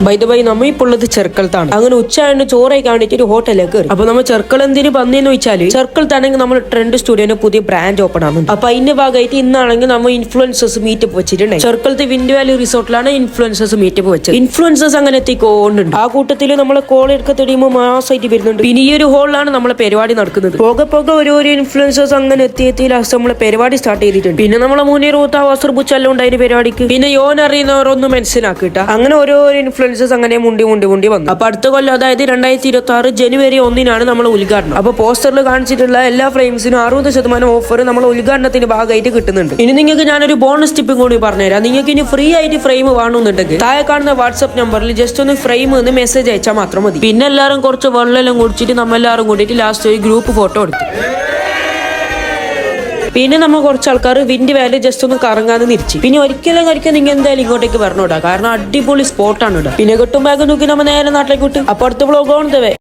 By the by നമ്മ ഇപ്പോൾ ഉള്ളത് ചെറുക്കലത്താണ്. അങ്ങനെ ഉച്ചയായിട്ട് ചോറായി കാണിട്ട് ഒരു ഹോട്ടലിലേക്ക് കയറി. അപ്പൊ നമ്മൾ ചെറുക്കൾ എന്തിനു വന്നേന്ന് വെച്ചാല് ചെറുക്കലത്താണെങ്കിൽ നമ്മൾ ട്രെൻഡ് സ്റ്റുഡിയോന്റെ പുതിയ ബ്രാൻഡ് ഓപ്പൺ ആകുന്നുണ്ട്. അപ്പൊ അതിന്റെ ഭാഗമായിട്ട് ഇന്നാണെങ്കിൽ നമ്മൾ ഇൻഫ്ലുവൻസേഴ്സ് മീറ്റപ്പ് വെച്ചിട്ടുണ്ട്. ചെറുക്കലത്തെ വിൻഡ് വാലി റിസോർട്ടിലാണ് ഇൻഫ്ലുവൻസേഴ്സ് മീറ്റപ്പ് വെച്ചത്. ഇൻഫ്ലുവൻസേഴ്സ് അങ്ങനെ എത്തിക്കൊണ്ടുണ്ട്. ആ കൂട്ടത്തിൽ നമ്മളെ കോൾ എടുക്കത്തെ ടീം മാസമായിട്ട് വരുന്നുണ്ട്. പിന്നെ ഈ ഒരു ഹോളിലാണ് നമ്മളെ പരിപാടി നടക്കുന്നത്. പോകെ പോകെ ഓരോരോ ഇൻഫ്ലുവൻസേഴ്സ് അങ്ങനെ എത്തി ലാസ്റ്റ് നമ്മളെ പരിപാടി സ്റ്റാർട്ട് ചെയ്തിട്ടുണ്ട്. പിന്നെ നമ്മളെ മുന്നേ റൂത്ത വസ്ത്രപുച്ചെല്ലാം ഉണ്ടായിരുന്നു പരിപാടിക്ക്. പിന്നെ യോൻ അറിയുന്നവരൊന്നും മനസ്സിലാക്കിട്ട അങ്ങനെ ഓരോരോ ഇൻഫ്ലുവൻസേഴ്സ് അങ്ങനെ മുണ്ടി വന്നു. അപ്പൊ അടുത്ത കൊല്ലം അതായത് 2026 ജനുവരി 1 നമ്മൾ ഉദ്ഘാടനം. അപ്പൊ പോസ്റ്ററിൽ കാണിച്ചിട്ടുള്ള എല്ലാ ഫ്രെയിംസിനും 60% ഓഫർ നമ്മൾ ഉദ്ഘാടനത്തിന്റെ ഭാഗമായിട്ട് കിട്ടുന്നുണ്ട്. ഇനി നിങ്ങൾക്ക് ഞാനൊരു ബോണസ് ടിപ്പും കൂടി പറഞ്ഞുതരാം. നിങ്ങൾക്ക് ഇനി ഫ്രീ ആയിട്ട് ഫ്രെയിം വേണമെന്നുണ്ടെങ്കിൽ താഴെ കാണുന്ന വാട്സ്ആപ്പ് നമ്പറിൽ ജസ്റ്റ് ഒന്ന് ഫ്രെയിം എന്ന് മെസ്സേജ് അയച്ചാൽ മാത്രം മതി. പിന്നെ എല്ലാവരും കുറച്ച് വെള്ളം കുടിച്ചിട്ട് നമ്മളെല്ലാവരും കൂടിയിട്ട് ലാസ്റ്റ് ഒരു ഗ്രൂപ്പ് ഫോട്ടോ എടുത്തു. പിന്നെ നമ്മൾ കുറച്ച് ആൾക്കാർ വിൻഡ് വാലി ജസ്റ്റ് ഒന്ന് കറങ്ങാന്ന് തിരിച്ചു. പിന്നെ ഒരിക്കലും നിങ്ങൾ എന്തായാലും ഇങ്ങോട്ടേക്ക് വരണോടാ, കാരണം അടിപൊളി സ്പോട്ടാണ് ഇവിടെ. പിന്നെ കിട്ടും ബാഗ് നോക്കി നമ്മൾ നേരെ നാട്ടിലേക്ക് വിട്ടു. അപ്പൊ അടുത്ത വ്ളോഗ് ഓൺ ദ വേ.